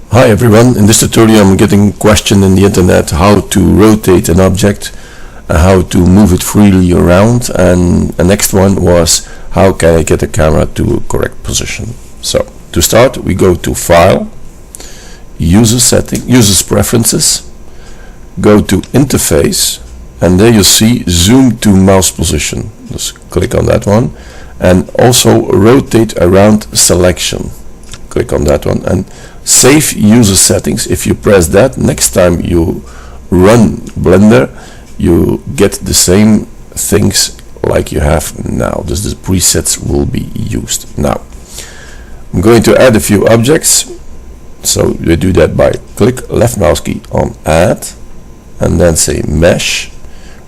Hi everyone, in this tutorial I'm getting questioned in the internet how to rotate an object, how to move it freely around, and the next one was how can I get the camera to a correct position. So to start we go to File, Users Preferences, go to Interface, and there you see Zoom to Mouse Position. Just click on that one, and also Rotate Around Selection. Click on that one and Save User Settings. If you press that, next time you run Blender you get the same things like you have now. Just the presets will be used. Now I'm going to add a few objects, so we do that by click left mouse key on Add and then say Mesh,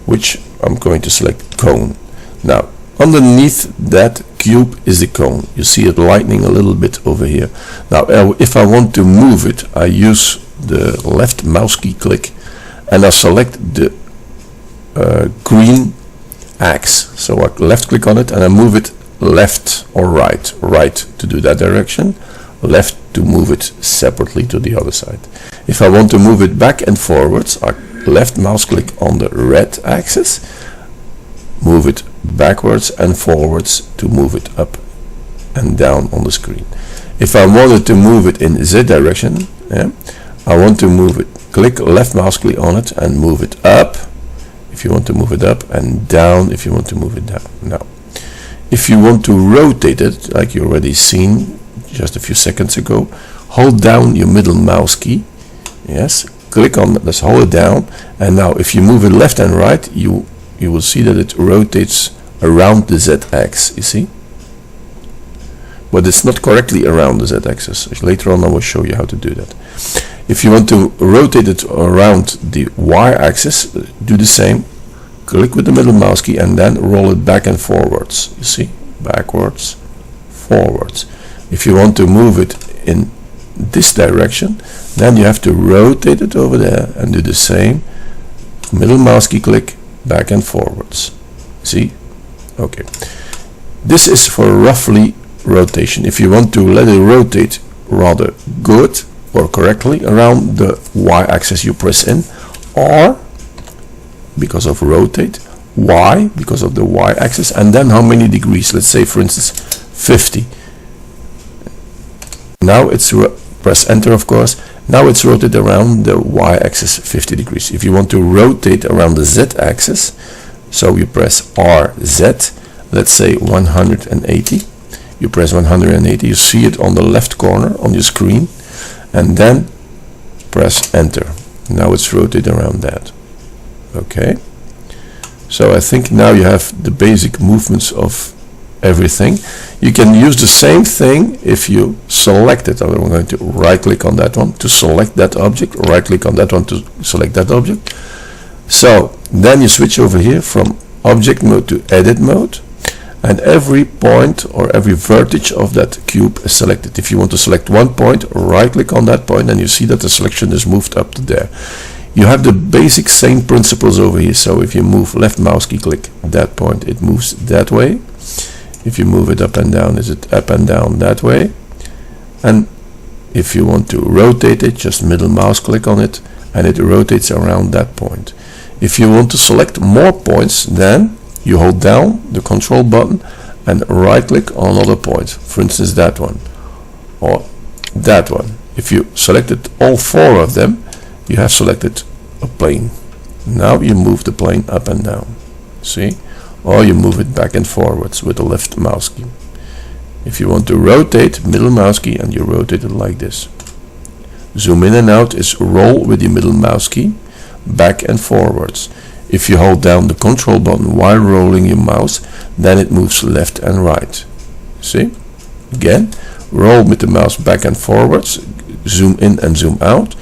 which I'm going to select Cone. Now underneath that cube is the cone. You see it lightening a little bit over here. Now if I want to move it, I use the left mouse key click and I select the green axe. So I left click on it and I move it left or right. Right to do that direction, left to move it separately to the other side. If I want to move it back and forwards, I left mouse click on the red axis, move it backwards and forwards to move it up and down on the screen. If I wanted to move it in Z direction, I want to move it, click left mouse click on it and move it up if you want to move it up, and down if you want to move it down. Now if you want to rotate it, like you already seen just a few seconds ago, hold down your middle mouse key, yes, click on it, let's hold it down, and now if you move it left and right, you will see that it rotates around the Z-axis, you see? But it's not correctly around the Z-axis. Later on I will show you how to do that. If you want to rotate it around the Y-axis, do the same. Click with the middle mouse key and then roll it back and forwards, you see? Backwards, forwards. If you want to move it in this direction, then you have to rotate it over there and do the same. Middle mouse key click, back and forwards. See? Okay. This is for roughly rotation. If you want to let it rotate rather good or correctly around the Y-axis, you press in R because of rotate, Y because of the Y-axis, and then how many degrees? Let's say for instance 50. Now it's press enter, of course. Now it's rotated around the Y-axis 50 degrees. If you want to rotate around the Z-axis, so you press RZ, let's say 180. You press 180, you see it on the left corner on your screen, and then press enter. Now it's rotated around that. Okay. So I think now you have the basic movements of everything. You can use the same thing if you select it. I'm going to right click on that one to select that object, right click on that one to select that object. So then you switch over here from object mode to edit mode, and every point or every vertex of that cube is selected. If you want to select one point, right click on that point and you see that the selection is moved up to there. You have the basic same principles over here. So if you move left mouse key click that point, it moves that way. If you move it up and down, is it up and down that way? And if you want to rotate it, just middle mouse click on it and it rotates around that point. If you want to select more points, then you hold down the control button and right click on another point, for instance that one or that one. If you selected all four of them, you have selected a plane. Now you move the plane up and down, see? Or you move it back and forwards with the left mouse key. If you want to rotate, middle mouse key and you rotate it like this. Zoom in and out is roll with the middle mouse key, back and forwards. If you hold down the control button while rolling your mouse, then it moves left and right. See? Again, roll with the mouse back and forwards, zoom in and zoom out,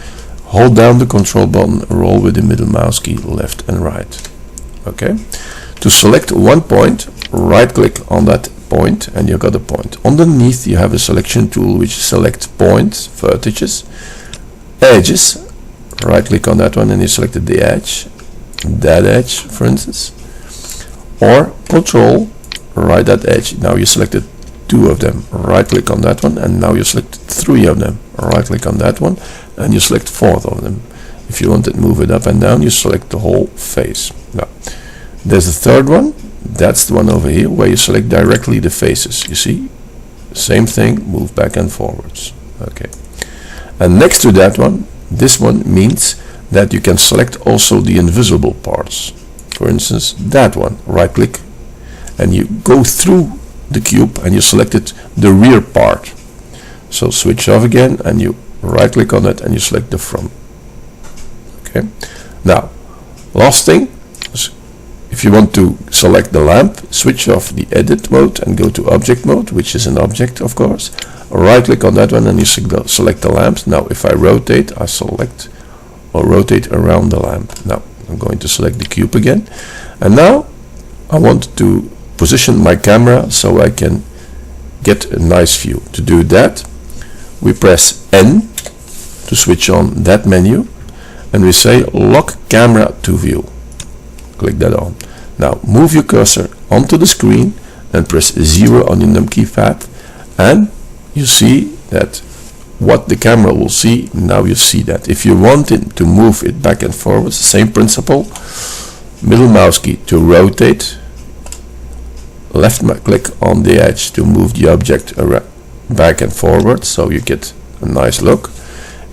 hold down the control button, roll with the middle mouse key left and right. Okay? To select one point, right click on that point and you got a point. Underneath you have a selection tool which selects points, vertices, edges. Right click on that one and you selected the edge, that edge for instance, or control right that edge. Now you selected two of them, right click on that one and now you select three of them, right click on that one, and you select 4 of them. If you want to move it up and down, you select the whole face. Now there's a third one. That's the one over here where you select directly the faces. You see, same thing, move back and forwards. Okay, and next to that one, this one means that you can select also the invisible parts. For instance, that one, right click, and you go through the cube and you selected the rear part. So switch off again and you right click on it and you select the front. Okay, now last thing, if you want to select the lamp, switch off the edit mode and go to object mode, which is an object of course. Right click on that one and you select the lamp. Now if I rotate, I select or rotate around the lamp. Now I'm going to select the cube again, and now I want to position my camera so I can get a nice view. To do that, we press N to switch on that menu, and we say lock camera to view. Click that on. Now move your cursor onto the screen and press 0 on your num keypad, and you see that what the camera will see. Now you see that. If you want it to move it back and forward, same principle, middle mouse key to rotate, left click on the edge to move the object back and forward, so you get a nice look.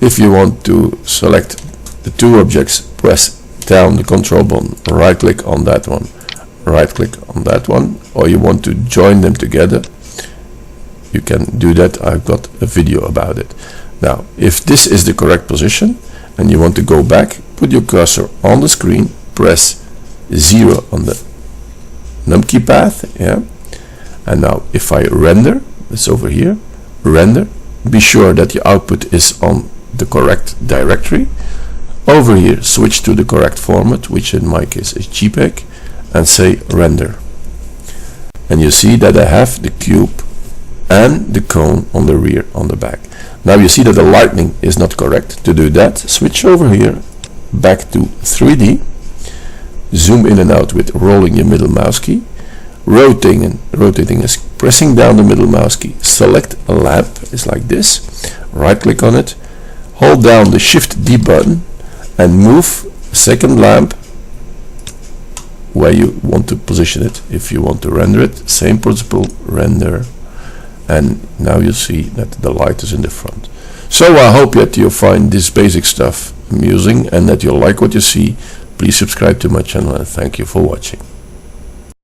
If you want to select the two objects, press down the control button, right click on that one, right click on that one, or you want to join them together, you can do that. I've got a video about it. Now if this is the correct position and you want to go back, put your cursor on the screen, press 0 on the num keypad, and now if I render, it's over here, render, be sure that your output is on the correct directory. Over here, switch to the correct format, which in my case is JPEG, and say render. And you see that I have the cube and the cone on the rear, on the back. Now you see that the lighting is not correct. To do that, switch over here, back to 3D, zoom in and out with rolling your middle mouse key, rotating is pressing down the middle mouse key, select a lamp, it's like this, right click on it, hold down the Shift D button, and move second lamp where you want to position it. If you want to render it, same principle, render, and now you see that the light is in the front. So I hope that you find this basic stuff amusing and that you like what you see. Please subscribe to my channel, and thank you for watching.